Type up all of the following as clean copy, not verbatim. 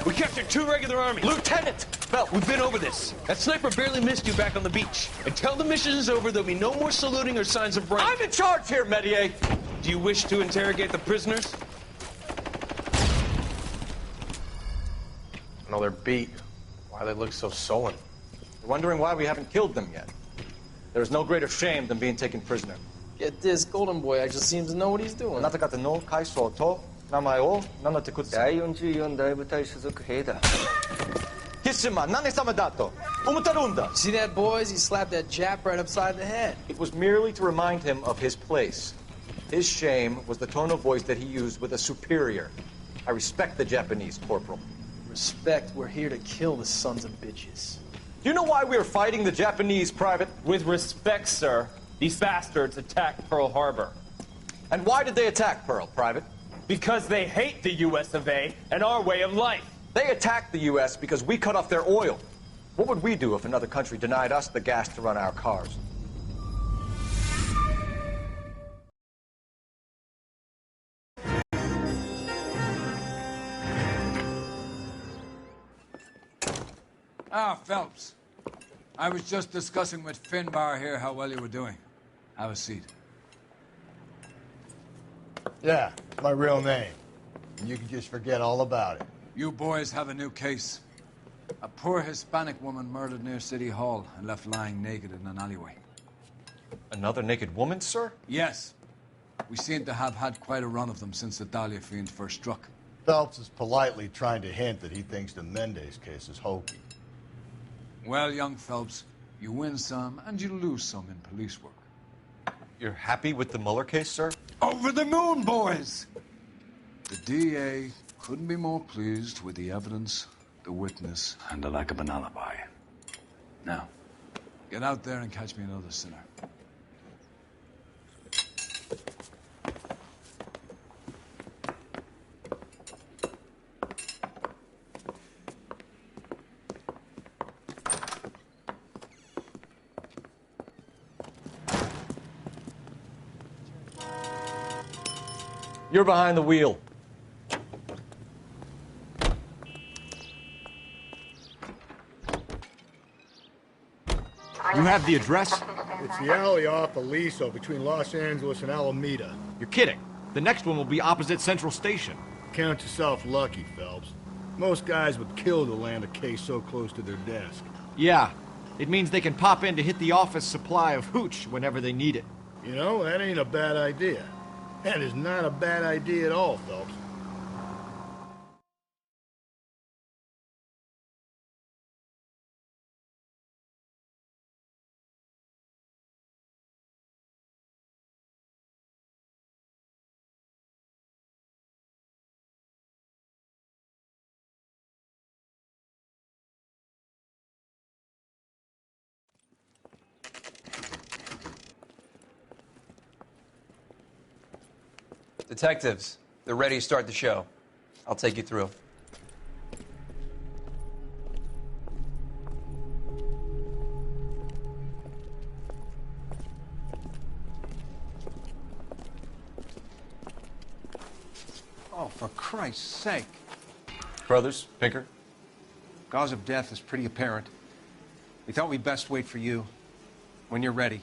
We captured 2 regular armies. Lieutenant! Well, we've been over this. That sniper barely missed you back on the beach. Until the mission is over, there'll be no more saluting or signs of rank. I'm in charge here, Medier! Do you wish to interrogate the prisoners? No, they're beat. Why they look so sullen. They're wondering why we haven't killed them yet. There is no greater shame than being taken prisoner. Get this, Golden Boy actually seems to know what he's doing. あなた方の階層と名前を名乗ってください。第44大部隊所属兵だ。キッシュマン、何様だと思ってるんだ。 See that, boys? He slapped that Jap right upside the head. It was merely to remind him of his place. His shame was the tone of voice that he used with a superior. I respect the Japanese, Corporal. Respect, we're here to kill the sons of bitches. Do you know why we are fighting the Japanese, Private? With respect, sir, these bastards attacked Pearl Harbor. And why did they attack Pearl, Private? Because they hate the U.S. of A. and our way of life. They attacked the U.S. because we cut off their oil. What would we do if another country denied us the gas to run our cars? Ah, Phelps. I was just discussing with Finbar here how well you were doing. Have a seat. Yeah, my real name. And you can just forget all about it. You boys have a new case. A poor Hispanic woman murdered near City Hall and left lying naked in an alleyway. Another naked woman, sir? Yes. We seem to have had quite a run of them since the Dahlia fiend first struck. Phelps is politely trying to hint that he thinks the Mendez case is hokey. Well, young Phelps, you win some and you lose some in police work. You're happy with the Mueller case, sir? Over the moon, boys! The DA couldn't be more pleased with the evidence, the witness, and the lack of an alibi. Now, get out there and catch me another sinner. You're behind the wheel. You have the address? It's the alley off Aliso between Los Angeles and Alameda. You're kidding. The next one will be opposite Central Station. Count yourself lucky, Phelps. Most guys would kill to land a case so close to their desk. Yeah. It means they can pop in to hit the office supply of hooch whenever they need it. You know, that ain't a bad idea. That is not a bad idea at all, Phelps. Detectives, they're ready to start the show. I'll take you through. Oh, for Christ's sake. Brothers, Pinker. Cause of death is pretty apparent. We thought we'd best wait for you. When you're ready.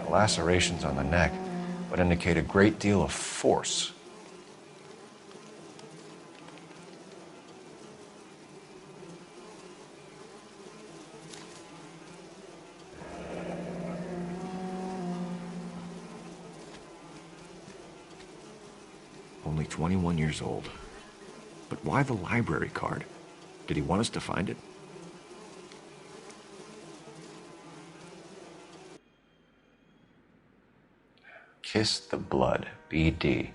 Lacerations on the neck would indicate a great deal of force. Only 21 years old. But why the library card? Did he want us to find it? Kiss the blood, BD.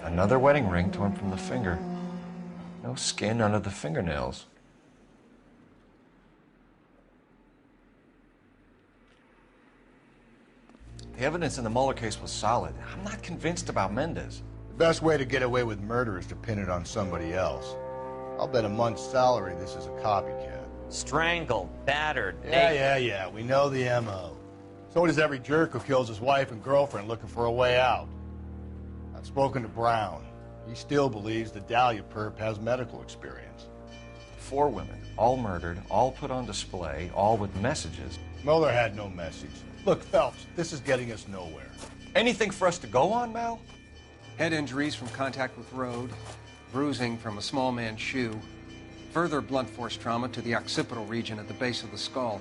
Another wedding ring torn from the finger. No skin under the fingernails. The evidence in the Mueller case was solid. I'm not convinced about Mendez. Best way to get away with murder is to pin it on somebody else. I'll bet a month's salary this is a copycat. Strangled, battered, Yeah. We know the M.O. So does every jerk who kills his wife and girlfriend looking for a way out. I've spoken to Brown. He still believes the Dahlia perp has medical experience. 4 women, all murdered, all put on display, all with messages. Mueller had no message. Look, Phelps, this is getting us nowhere. Anything for us to go on, Mal? Head injuries from contact with road, bruising from a small man's shoe, further blunt force trauma to the occipital region at the base of the skull.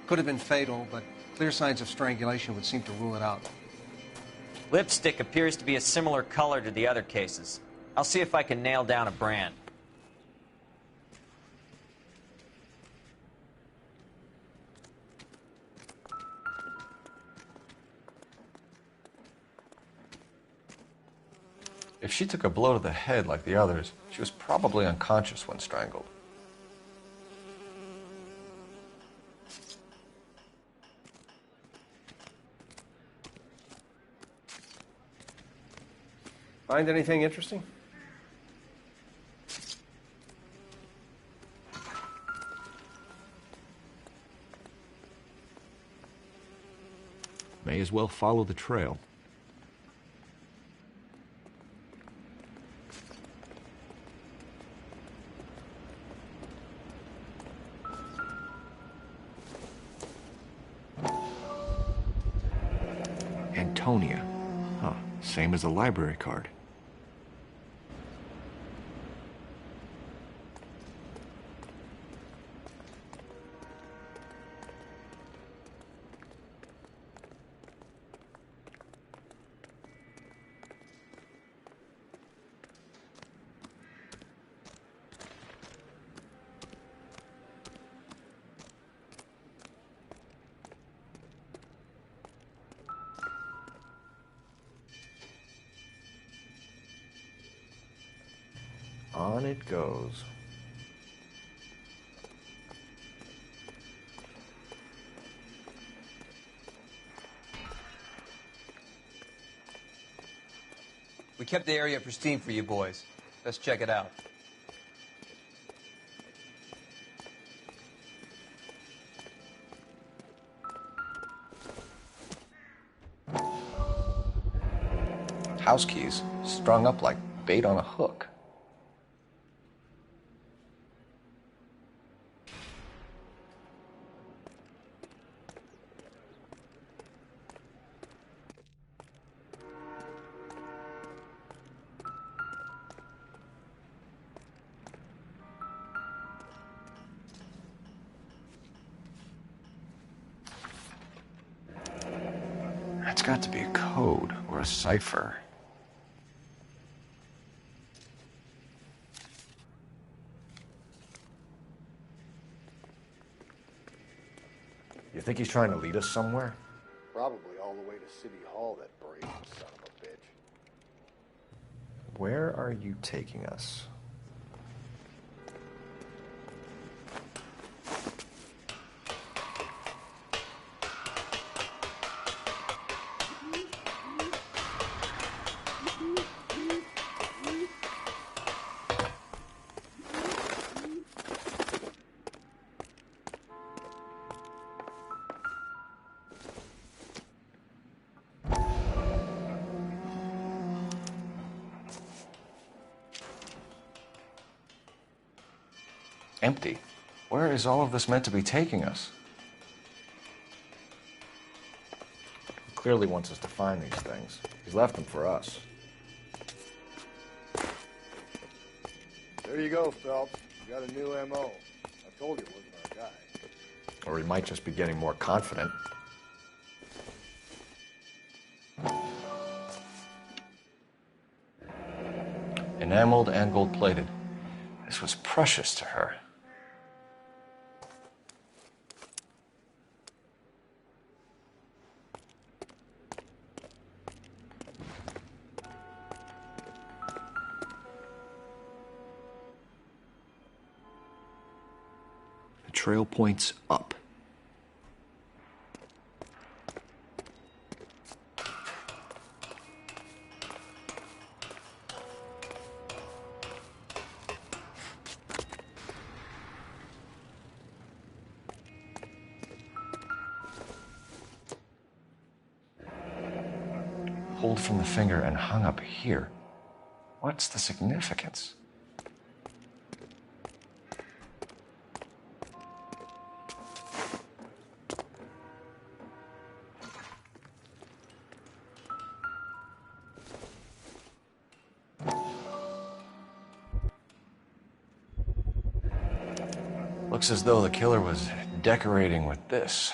Could have been fatal, but clear signs of strangulation would seem to rule it out. Lipstick appears to be a similar color to the other cases. I'll see if I can nail down a brand. If she took a blow to the head like the others, she was probably unconscious when strangled. Find anything interesting? May as well follow the trail. Antonia. Huh, same as the library card. On it goes. We kept the area pristine for you boys. Let's check it out. House keys, strung up like bait on a hook. That's got to be a code or a cipher. You think he's trying to lead us somewhere? Probably all the way to City Hall, that brazen son of a bitch. Where are you taking us? Empty. Where is all of this meant to be taking us? He clearly wants us to find these things. He's left them for us. There you go, Phelps. You got a new M.O. I told you it wasn't our guy. Or he might just be getting more confident. Enameled and gold-plated. This was precious to her. The trail points up. pulled from the finger and hung up here. What's the significance? Looks as though the killer was decorating with this.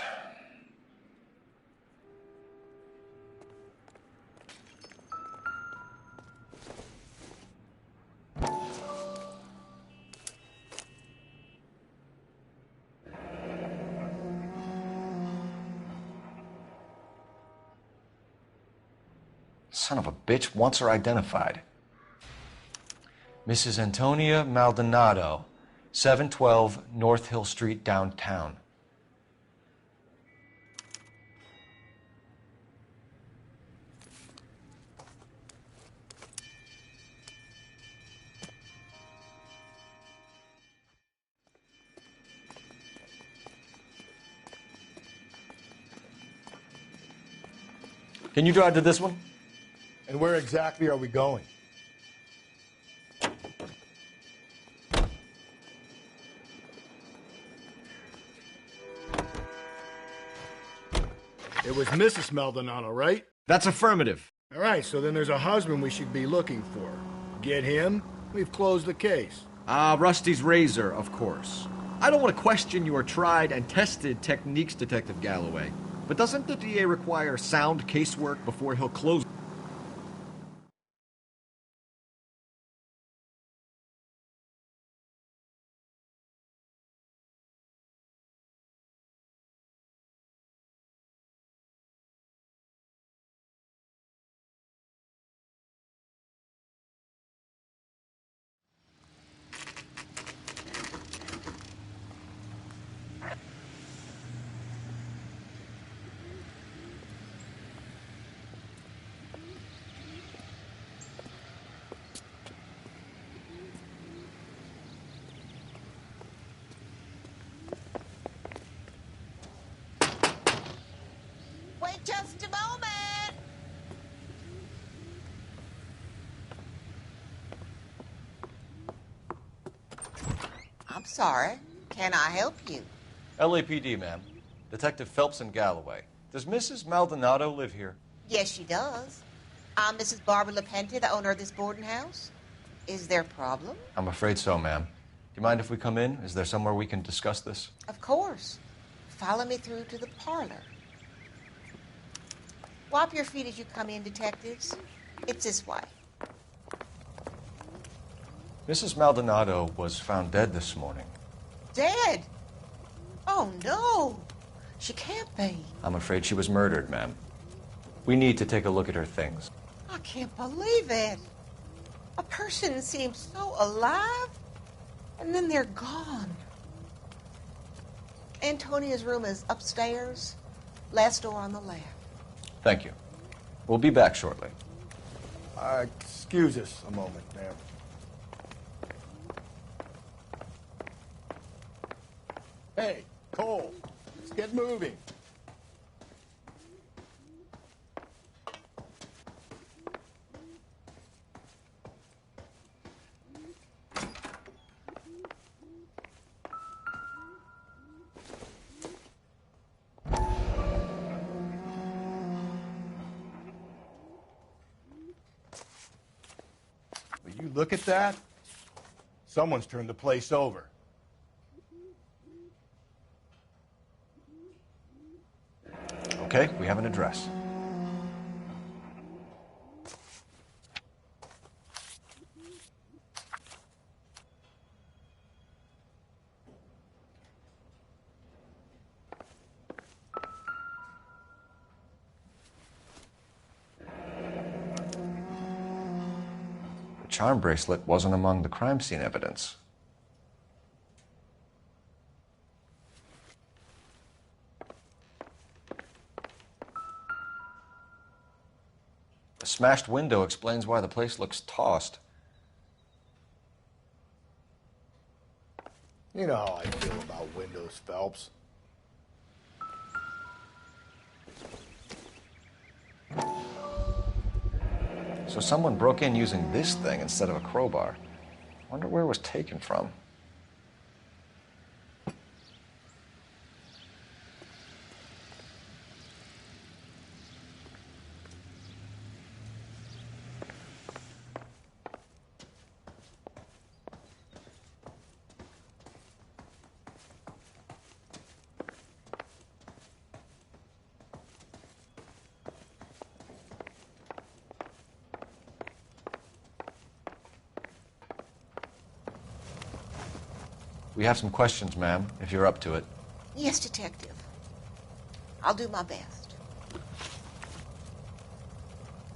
Son of a bitch wants her identified. Mrs. Antonia Maldonado, 712 North Hill Street, downtown. Can you drive to this one? And where exactly are we going? It was Mrs. Maldonado, right? That's affirmative. All right, so then there's a husband we should be looking for. Get him, we've closed the case. Rusty's razor, of course. I don't want to question your tried and tested techniques, Detective Galloway. But doesn't the DA require sound casework before he'll close? Wait just a moment. I'm sorry. Can I help you? LAPD, ma'am. Detective Phelps and Galloway. Does Mrs. Maldonado live here? Yes, she does. I'm Mrs. Barbara LaPenta, the owner of this boarding house. Is there a problem? I'm afraid so, ma'am. Do you mind if we come in? Is there somewhere we can discuss this? Of course. Follow me through to the parlor. Wipe your feet as you come in, detectives. It's this way. Mrs. Maldonado was found dead this morning. Dead? Oh, no. She can't be. I'm afraid she was murdered, ma'am. We need to take a look at her things. I can't believe it. A person seems so alive, and then they're gone. Antonia's room is upstairs, last door on the left. Thank you. We'll be back shortly. Excuse us a moment, ma'am. Hey, Cole, let's get moving. Will you look at that? Someone's turned the place over. Okay, we have an address. The charm bracelet wasn't among the crime scene evidence. The smashed window explains why the place looks tossed. You know how I feel about windows, Phelps. So someone broke in using this thing instead of a crowbar. Wonder where it was taken from. We have some questions, ma'am, if you're up to it. Yes, Detective. I'll do my best.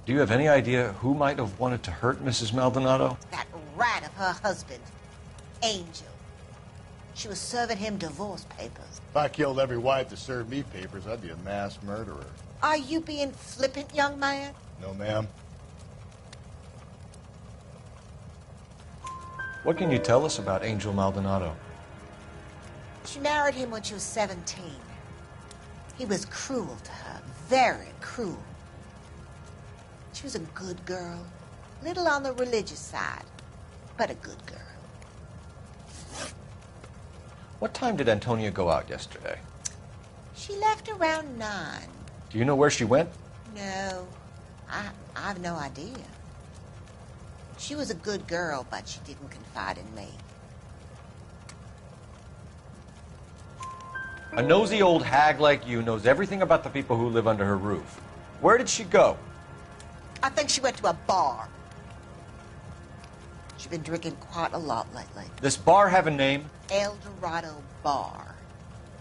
Do you have any idea who might have wanted to hurt Mrs. Maldonado? That rat of her husband, Angel. She was serving him divorce papers. If I killed every wife that served me papers, I'd be a mass murderer. Are you being flippant, young man? No, ma'am. What can you tell us about Angel Maldonado? She married him when she was 17. He was cruel to her, very cruel. She was a good girl, little on the religious side, but a good girl. What time did Antonia go out yesterday? She left around 9. Do you know where she went? No, I've no idea. She was a good girl, but she didn't confide in me. A nosy old hag like you knows everything about the people who live under her roof. Where did she go? I think she went to a bar. She's been drinking quite a lot lately. This bar have a name? El Dorado Bar.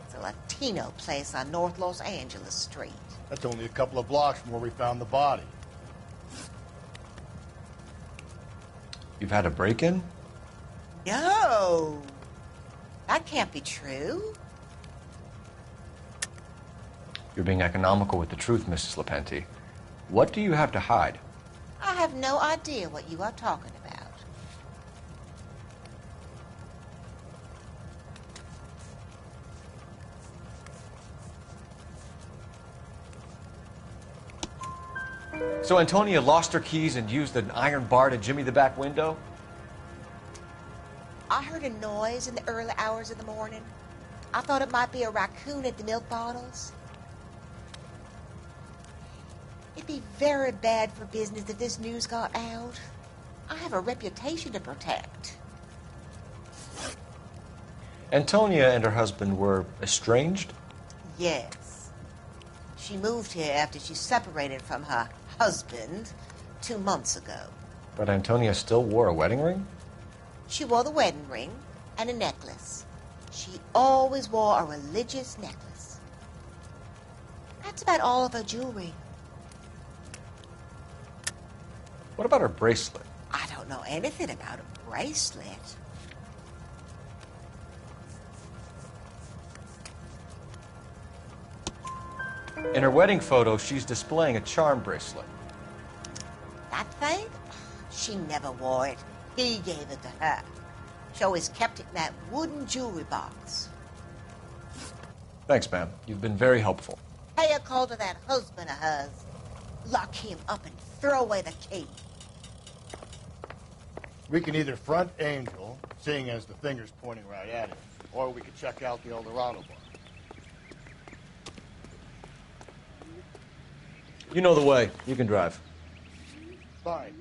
It's a Latino place on North Los Angeles Street. That's only a couple of blocks from where we found the body. You've had a break-in? No. That can't be true. You're being economical with the truth, Mrs. Lepenti. What do you have to hide? I have no idea what you are talking about. So Antonia lost her keys and used an iron bar to jimmy the back window? I heard a noise in the early hours of the morning. I thought it might be a raccoon at the milk bottles. It'd be very bad for business if this news got out. I have a reputation to protect. Antonia and her husband were estranged? Yes. She moved here after she separated from her husband 2 months ago. But Antonia still wore a wedding ring? She wore the wedding ring and a necklace. She always wore a religious necklace. That's about all of her jewelry. What about her bracelet? I don't know anything about a bracelet. In her wedding photo, she's displaying a charm bracelet. That thing? She never wore it. He gave it to her. She always kept it in that wooden jewelry box. Thanks, ma'am. You've been very helpful. Pay a call to that husband of hers. Lock him up and throw away the key. We can either front Angel, seeing as the finger's pointing right at him, or we can check out the El Dorado bar. You know the way. You can drive. Fine.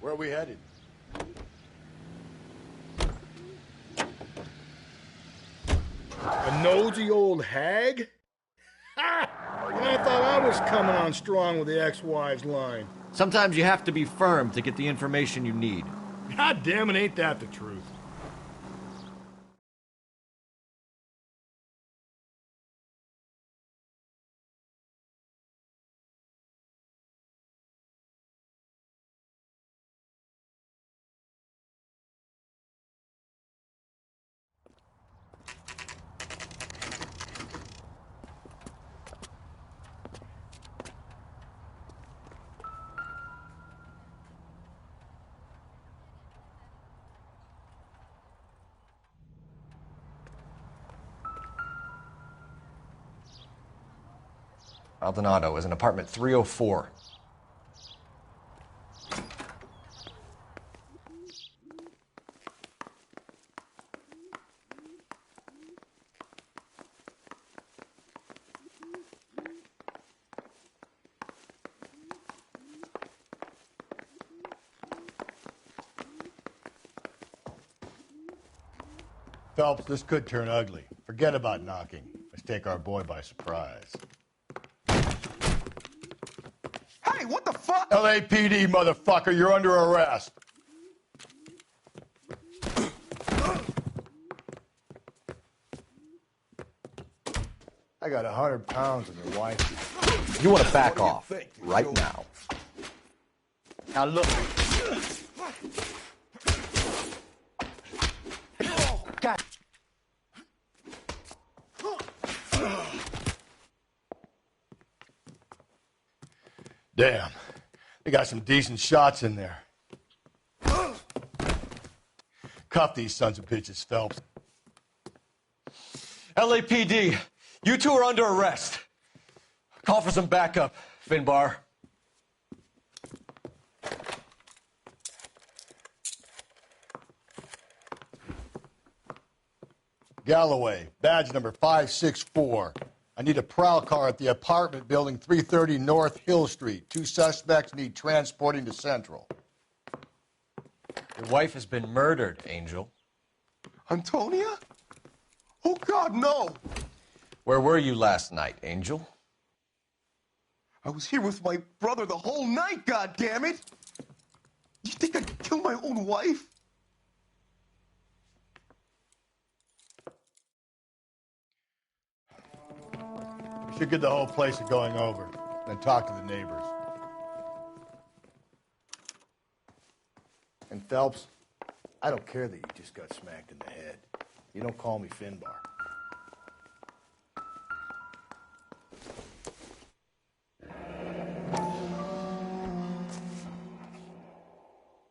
Where are we headed? A nosy old hag? Ha! I thought I was coming on strong with the ex-wives line. Sometimes you have to be firm to get the information you need. God damn it, ain't that the truth? Maldonado is in apartment 304. Phelps, this could turn ugly. Forget about knocking. Let's take our boy by surprise. Hey, what the fuck? LAPD, motherfucker, you're under arrest. I got 100 pounds on your wife. You want to back off right now. Now look. God. Damn. They got some decent shots in there. Cuff these sons of bitches, Phelps. LAPD, you two are under arrest. Call for some backup, Finbar. Galloway, badge number 564. I need a prowl car at the apartment building 330 North Hill Street. 2 suspects need transporting to Central. Your wife has been murdered, Angel. Antonia? Oh, God, no. Where were you last night, Angel? I was here with my brother the whole night, goddammit! You think I'd kill my own wife? We should get the whole place going over, then talk to the neighbors. And Phelps, I don't care that you just got smacked in the head. You don't call me Finbar.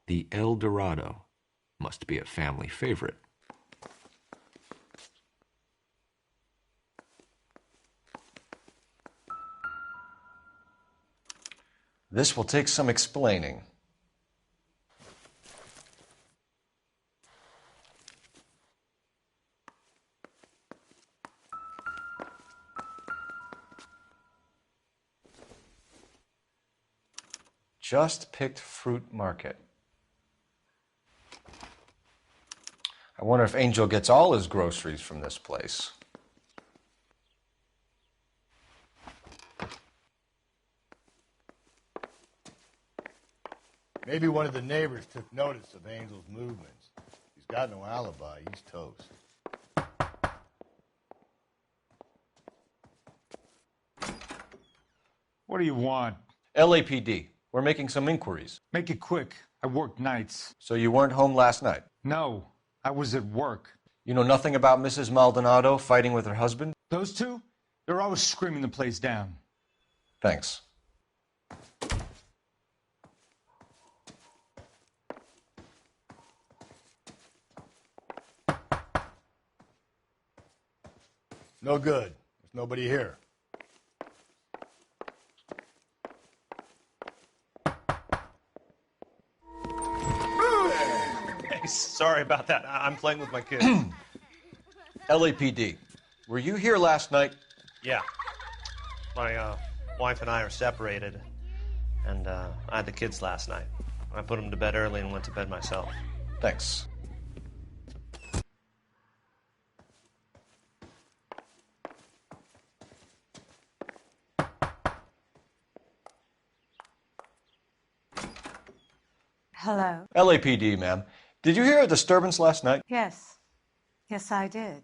The El Dorado must be a family favorite. This will take some explaining. Just picked fruit market. I wonder if Angel gets all his groceries from this place. Maybe one of the neighbors took notice of Angel's movements. He's got no alibi. He's toast. What do you want? LAPD. We're making some inquiries. Make it quick. I work nights. So you weren't home last night? No, I was at work. You know nothing about Mrs. Maldonado fighting with her husband? Those two? They're always screaming the place down. Thanks. No good. There's nobody here. Hey, sorry about that. I'm playing with my kid. LAPD. Were you here last night? Yeah. My wife and I are separated, and I had the kids last night. I put them to bed early and went to bed myself. Thanks. Hello? LAPD, ma'am. Did you hear a disturbance last night? Yes. Yes, I did.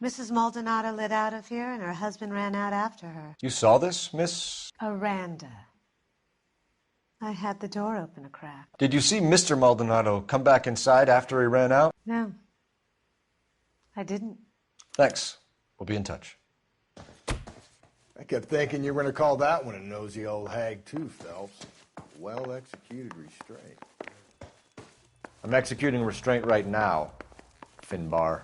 Mrs. Maldonado lit out of here, and her husband ran out after her. You saw this, Miss? Aranda. I had the door open a crack. Did you see Mr. Maldonado come back inside after he ran out? No. I didn't. Thanks. We'll be in touch. I kept thinking you were going to call that one a nosy old hag, too, Phelps. Well-executed restraint. I'm executing restraint right now, Finbar.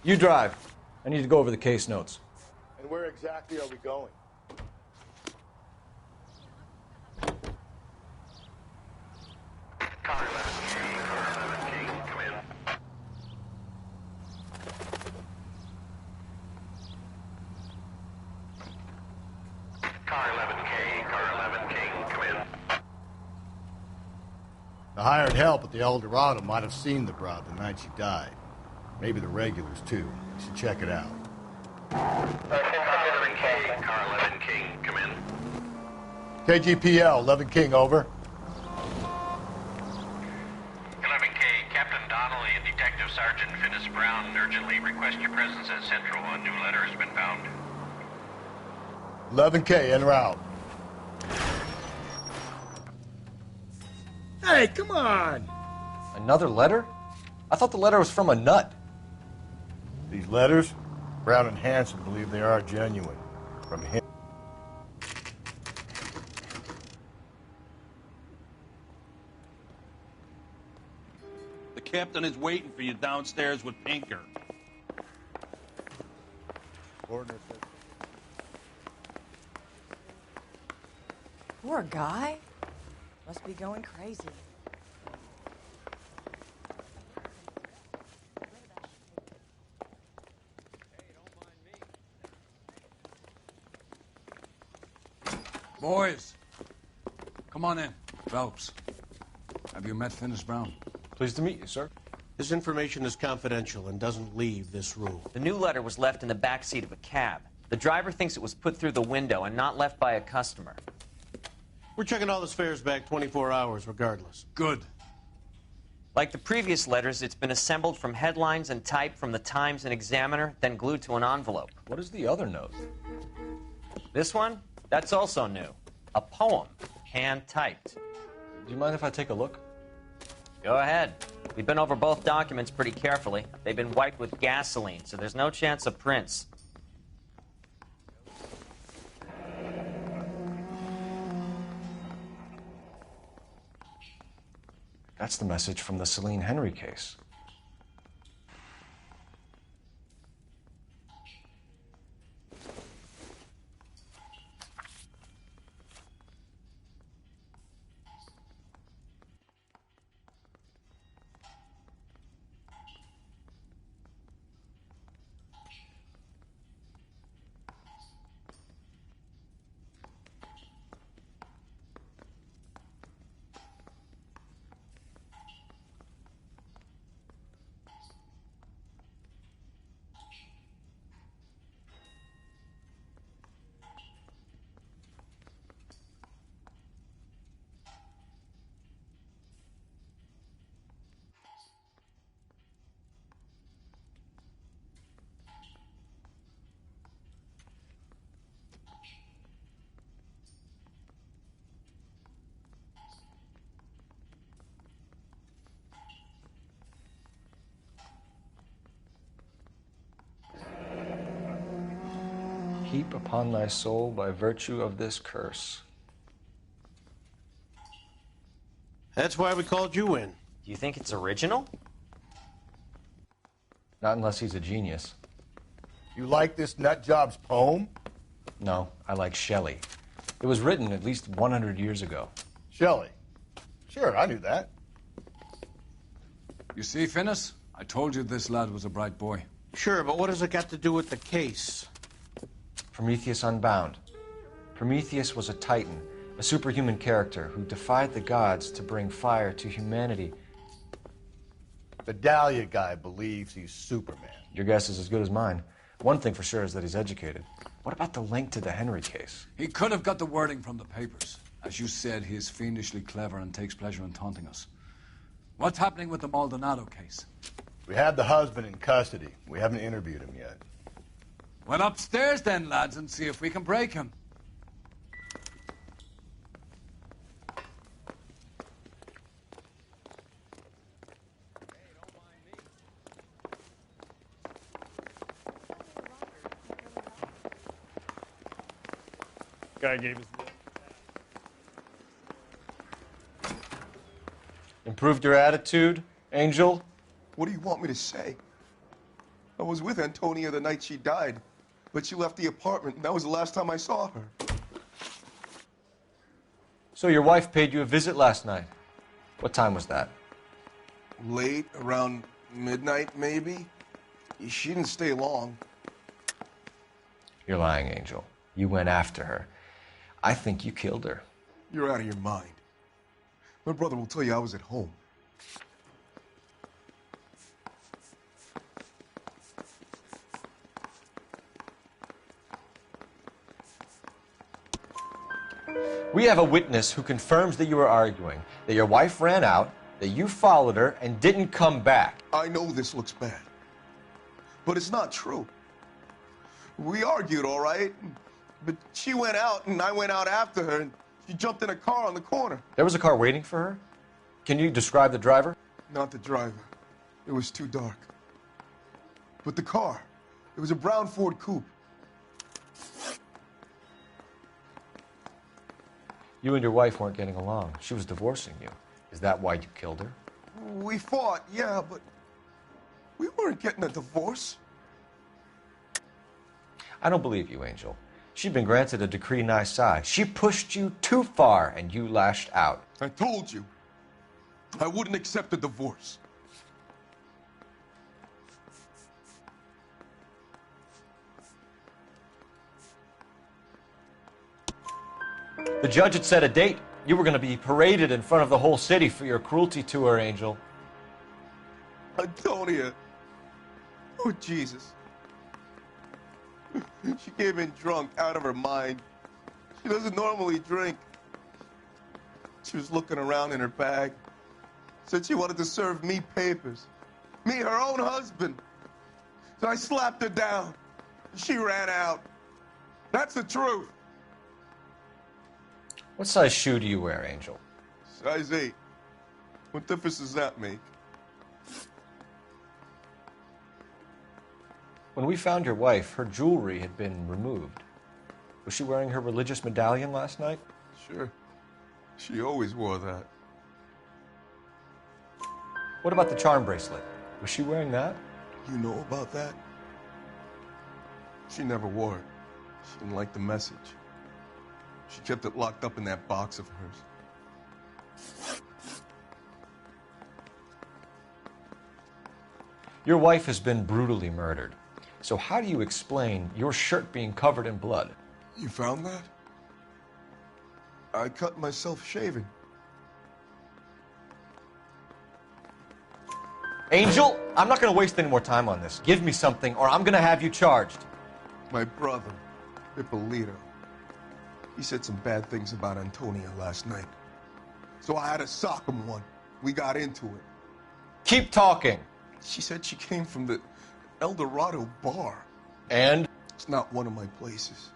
You drive. I need to go over the case notes. And where exactly are we going? help, but the El Dorado might have seen the broad the night she died. Maybe the regulars, too. You should check it out. Car 11 King, come in. KGPL, 11 King, over. 11K, Captain Donnelly and Detective Sergeant Finis Brown urgently request your presence at Central. A new letter has been found. 11K, en route. Hey, come on! Another letter? I thought the letter was from a nut. These letters, Brown and Hanson believe they are genuine. From him. The captain is waiting for you downstairs with Pinker. Poor guy. Must be going crazy. Boys, come on in. Phelps, have you met Finis Brown? Pleased to meet you, sir. This information is confidential and doesn't leave this room. The new letter was left in the back seat of a cab. The driver thinks it was put through the window and not left by a customer. We're checking all the fares back 24 hours regardless. Good. Like the previous letters, it's been assembled from headlines and typed from the Times and Examiner, then glued to an envelope. What is the other note? This one? That's also new. A poem, hand-typed. Do you mind if I take a look? Go ahead. We've been over both documents pretty carefully. They've been wiped with gasoline, so there's no chance of prints. That's the message from the Celine Henry case. Heap upon thy soul by virtue of this curse. That's why we called you in. Do you think it's original? Not unless he's a genius. You like this nutjob's poem? No, I like Shelley. It was written at least 100 years ago. Shelley? Sure, I knew that. You see, Finis? I told you this lad was a bright boy. Sure, but what has it got to do with the case? Prometheus Unbound. Prometheus was a titan, a superhuman character who defied the gods to bring fire to humanity. The Dahlia guy believes he's Superman. Your guess is as good as mine. One thing for sure is that he's educated. What about the link to the Henry case? He could have got the wording from the papers. As you said, he is fiendishly clever and takes pleasure in taunting us. What's happening with the Maldonado case? We have the husband in custody. We haven't interviewed him yet. Well, upstairs then, lads, and see if we can break him. Guy gave us the... Improved your attitude, Angel? What do you want me to say? I was with Antonia the night she died, but she left the apartment, and that was the last time I saw her. So your wife paid you a visit last night. What time was that? Late, around midnight, maybe. She didn't stay long. You're lying, Angel. You went after her. I think you killed her. You're out of your mind. My brother will tell you I was at home. We have a witness who confirms that you were arguing, that your wife ran out, that you followed her, and didn't come back. I know this looks bad, but it's not true. We argued, all right, but she went out and I went out after her and she jumped in a car on the corner. There was a car waiting for her? Can you describe the driver? Not the driver. It was too dark. But the car, it was a brown Ford Coupe. You and your wife weren't getting along. She was divorcing you. Is that why you killed her? We fought, yeah, but we weren't getting a divorce. I don't believe you, Angel. She'd been granted a decree nisi. She pushed you too far, and you lashed out. I told you, I wouldn't accept a divorce. The judge had set a date. You were going to be paraded in front of the whole city for your cruelty to her, Angel. Antonia. Oh, Jesus. She came in drunk, out of her mind. She doesn't normally drink. She was looking around in her bag. Said she wanted to serve me papers. Me, her own husband. So I slapped her down. She ran out. That's the truth. What size shoe do you wear, Angel? Size 8. What difference does that make? When we found your wife, her jewelry had been removed. Was she wearing her religious medallion last night? Sure. She always wore that. What about the charm bracelet? Was she wearing that? You know about that? She never wore it. She didn't like the message. She kept it locked up in that box of hers. Your wife has been brutally murdered. So how do you explain your shirt being covered in blood? You found that? I cut myself shaving. Angel, I'm not going to waste any more time on this. Give me something or I'm going to have you charged. My brother, Ippolito, he said some bad things about Antonia last night. So I had to sock him one. We got into it. Keep talking. She said she came from the El Dorado bar. And? It's not one of my places.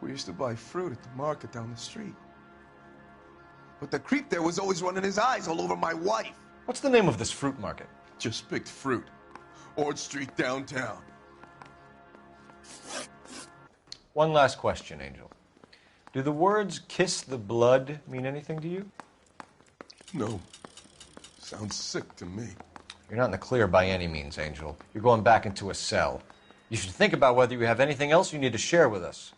We used to buy fruit at the market down the street. But the creep there was always running his eyes all over my wife. What's the name of this fruit market? Just picked fruit. Ord Street downtown. One last question, Angel. Do the words kiss the blood mean anything to you? No. Sounds sick to me. You're not in the clear by any means, Angel. You're going back into a cell. You should think about whether you have anything else you need to share with us.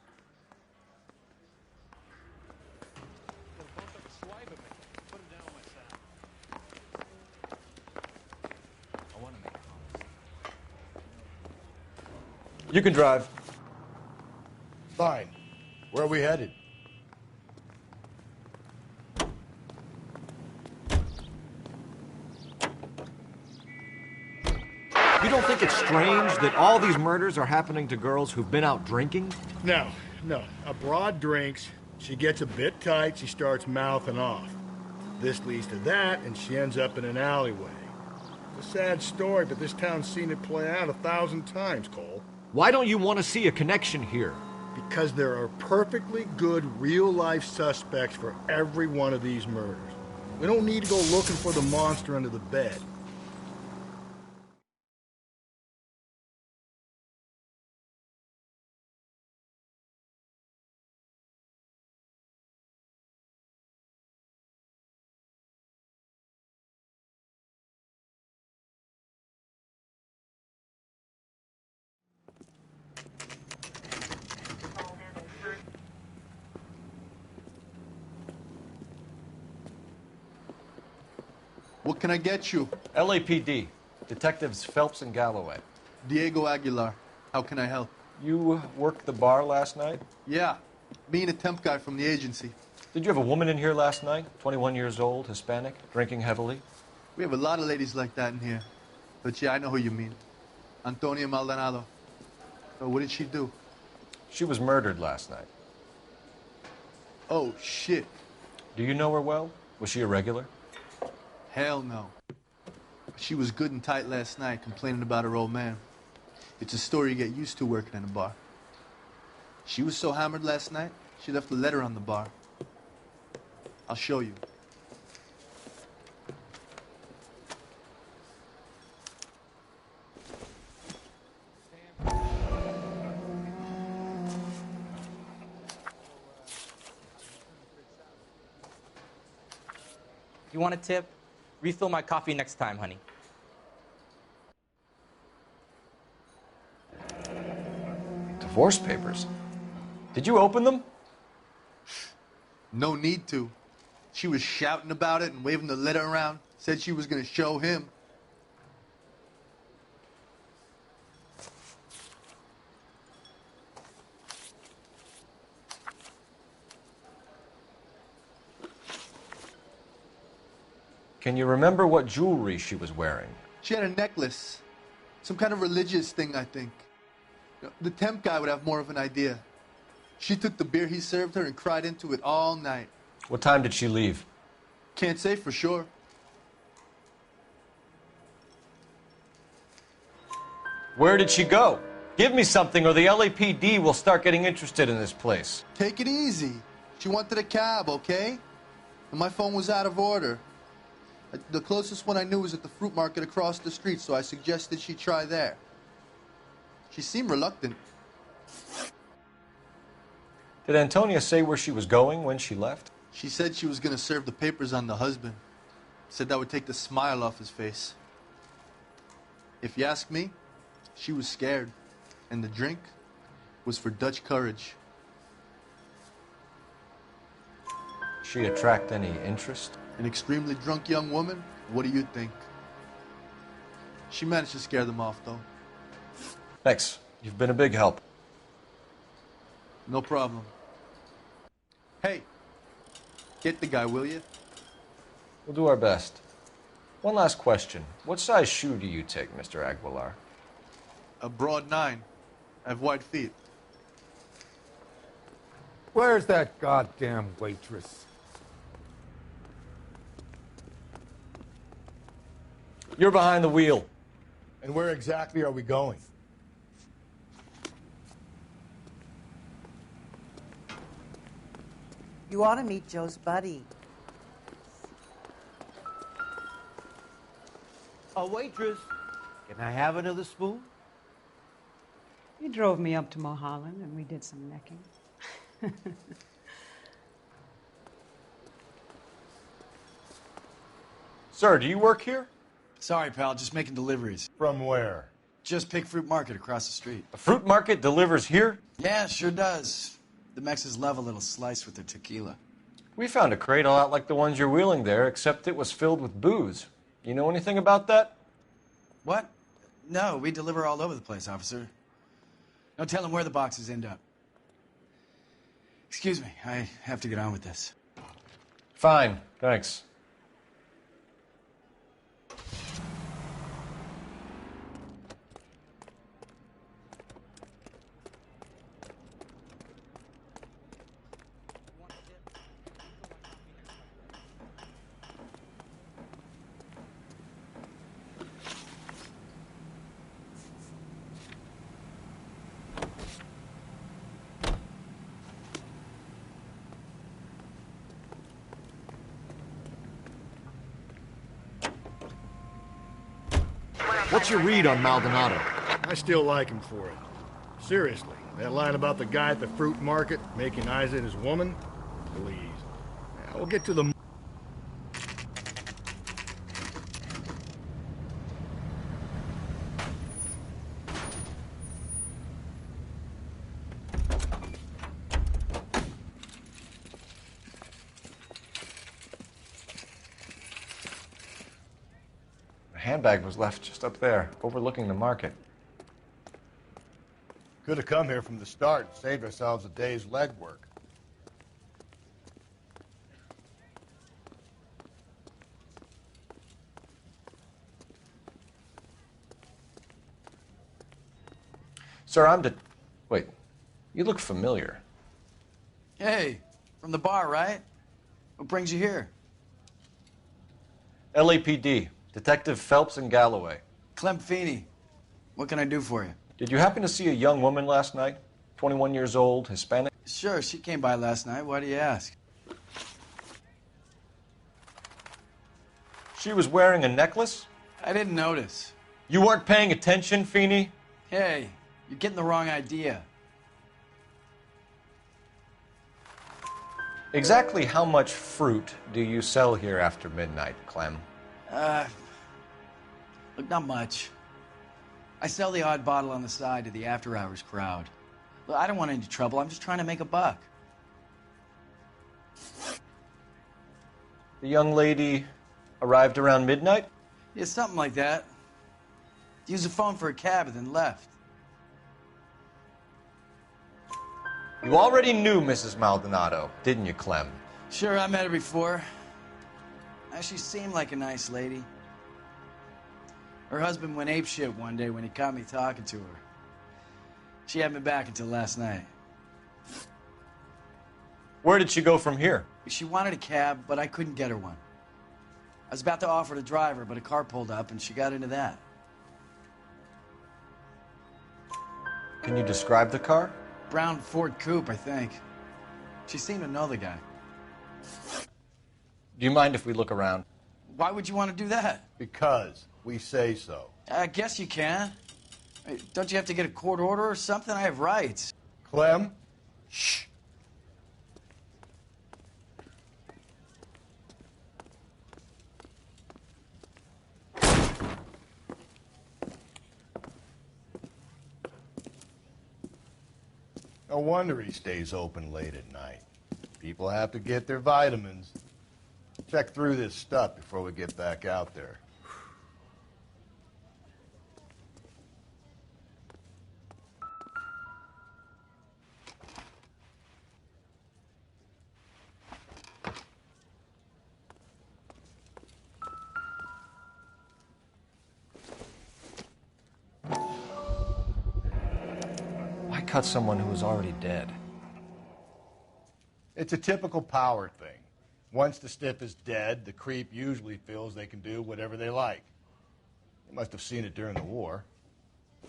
You can drive. Fine. Where are we headed? You don't think it's strange that all these murders are happening to girls who've been out drinking? No. A broad drinks, she gets a bit tight, she starts mouthing off. This leads to that, and she ends up in an alleyway. It's a sad story, but this town's seen it play out 1,000 times, Cole. Why don't you want to see a connection here? Because there are perfectly good real-life suspects for every one of these murders. We don't need to go looking for the monster under the bed. What can I get you? LAPD. Detectives Phelps and Galloway. Diego Aguilar. How can I help? You worked the bar last night? Yeah. Me and a temp guy from the agency. Did you have a woman in here last night? 21 years old, Hispanic, drinking heavily? We have a lot of ladies like that in here. But yeah, I know who you mean. Antonia Maldonado. So what did she do? She was murdered last night. Oh, shit. Do you know her well? Was she a regular? Hell no. She was good and tight last night, complaining about her old man. It's a story you get used to working in a bar. She was so hammered last night, she left a letter on the bar. I'll show you. You want a tip? Refill my coffee next time, honey. Divorce papers? Did you open them? No need to. She was shouting about it and waving the letter around. Said she was going to show him. Can you remember what jewelry she was wearing? She had a necklace. Some kind of religious thing, I think. The temp guy would have more of an idea. She took the beer he served her and cried into it all night. What time did she leave? Can't say for sure. Where did she go? Give me something or the LAPD will start getting interested in this place. Take it easy. She wanted a cab, okay? And my phone was out of order. The closest one I knew was at the fruit market across the street, so I suggested she try there. She seemed reluctant. Did Antonia say where she was going when she left? She said she was going to serve the papers on the husband. Said that would take the smile off his face. If you ask me, she was scared. And the drink was for Dutch courage. She attract any interest? An extremely drunk young woman? What do you think? She managed to scare them off, though. Thanks. You've been a big help. No problem. Hey, get the guy, will you? We'll do our best. One last question. What size shoe do you take, Mr. Aguilar? A broad 9. I have wide feet. Where's that goddamn waitress? You're behind the wheel. And where exactly are we going? You ought to meet Joe's buddy. A waitress. Can I have another spoon? He drove me up to Mulholland and we did some necking. Sir, do you work here? Sorry, pal, just making deliveries. From where? Just Pig Fruit Market across the street. A fruit market delivers here? Yeah, sure does. The Mexes love a little slice with their tequila. We found a crate a lot like the ones you're wheeling there, except it was filled with booze. You know anything about that? What? No, we deliver all over the place, officer. No telling where the boxes end up. Excuse me, I have to get on with this. Fine, thanks. What's your read on Maldonado? I still like him for it. Seriously, that line about the guy at the fruit market making eyes at his woman? Please. Now, we'll get to the... The handbag was left just up there, overlooking the market. Could have come here from the start and saved ourselves a day's legwork. Sir, Wait, you look familiar. Hey, From the bar, right? What brings you here? LAPD. Detective Phelps and Galloway. Clem Feeney. What can I do for you? Did you happen to see a young woman last night? 21 years old, Hispanic? Sure, she came by last night. Why do you ask? She was wearing a necklace? I didn't notice. You weren't paying attention, Feeney? Hey, you're getting the wrong idea. Exactly how much fruit do you sell here after midnight, Clem? Look, not much. I sell the odd bottle on the side to the after-hours crowd. Look, I don't want any trouble. I'm just trying to make a buck. The young lady arrived around midnight? Yeah, something like that. Used the phone for a cab and then left. You already knew Mrs. Maldonado, didn't you, Clem? Sure, I met her before. She seemed like a nice lady. Her husband went apeshit one day when he caught me talking to her. She had me back until last night. Where did she go from here? She wanted a cab, but I couldn't get her one. I was about to offer to drive her, but a car pulled up and she got into that. Can you describe the car? Brown Ford Coupe, I think. She seemed to know the guy. Do you mind if we look around? Why would you want to do that? Because we say so. I guess you can. Don't you have to get a court order or something? I have rights. Clem? Shh. No wonder he stays open late at night. People have to get their vitamins. Check through this stuff before we get back out there. Why cut someone who was already dead? It's a typical power thing. Once the stiff is dead, the creep usually feels they can do whatever they like. They must have seen it during the war. I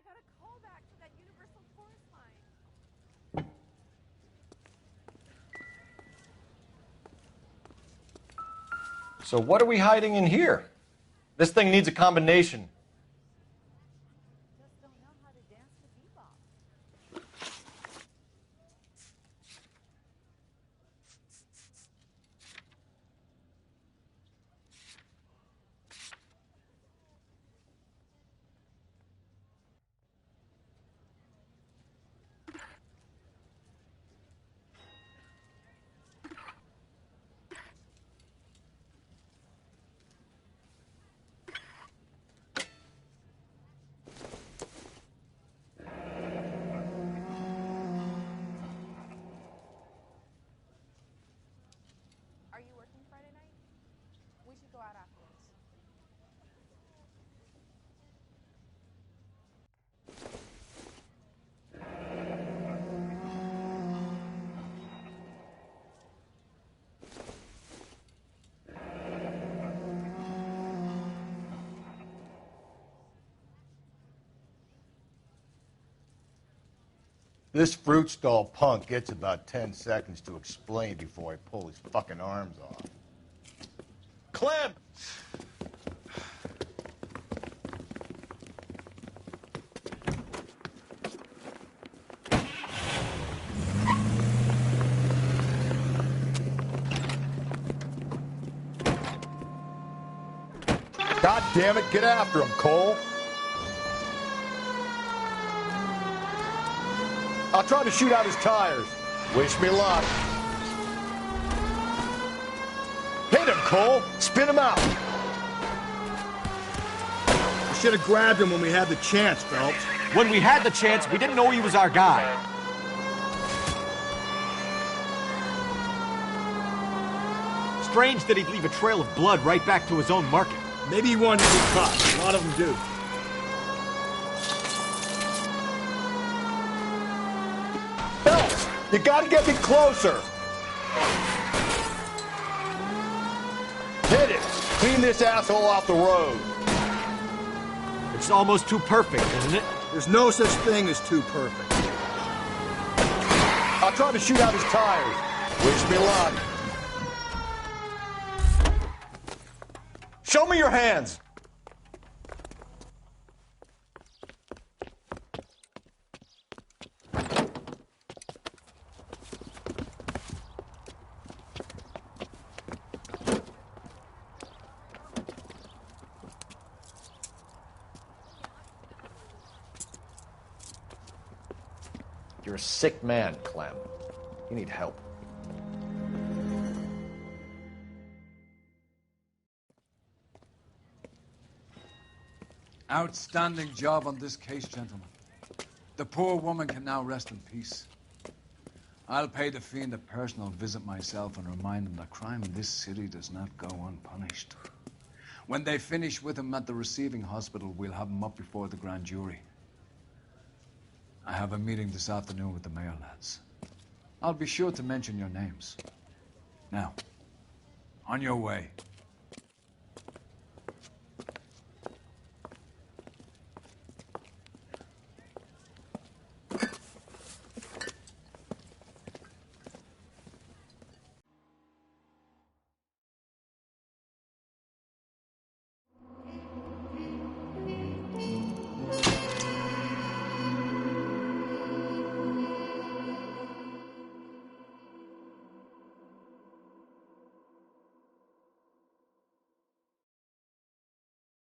got a call back to that Universal Chorus line. So what are we hiding in here? This thing needs a combination. Just don't know how to dance to bebop. Are you working Friday night? We should go out afterwards. This fruit stall punk gets about 10 seconds to explain before I pull his fucking arms off. Clem! God damn it, get after him, Cole. I'll try to shoot out his tires. Wish me luck. Hit him, Cole. Spin him out. We should have grabbed him when we had the chance, Phelps. When we had the chance, we didn't know he was our guy. Strange that he'd leave a trail of blood right back to his own market. Maybe he wanted to be caught. A lot of them do. You gotta get me closer. Hit it. Clean this asshole off the road. It's almost too perfect, isn't it? There's no such thing as too perfect. I'll try to shoot out his tires. Wish me luck. Show me your hands. You're a sick man, Clem. You need help. Outstanding job on this case, gentlemen. The poor woman can now rest in peace. I'll pay the fiend a personal visit myself and remind him that crime in this city does not go unpunished. When they finish with him at the receiving hospital, we'll have him up before the grand jury. I have a meeting this afternoon with the mayor lads. I'll be sure to mention your names. Now, on your way.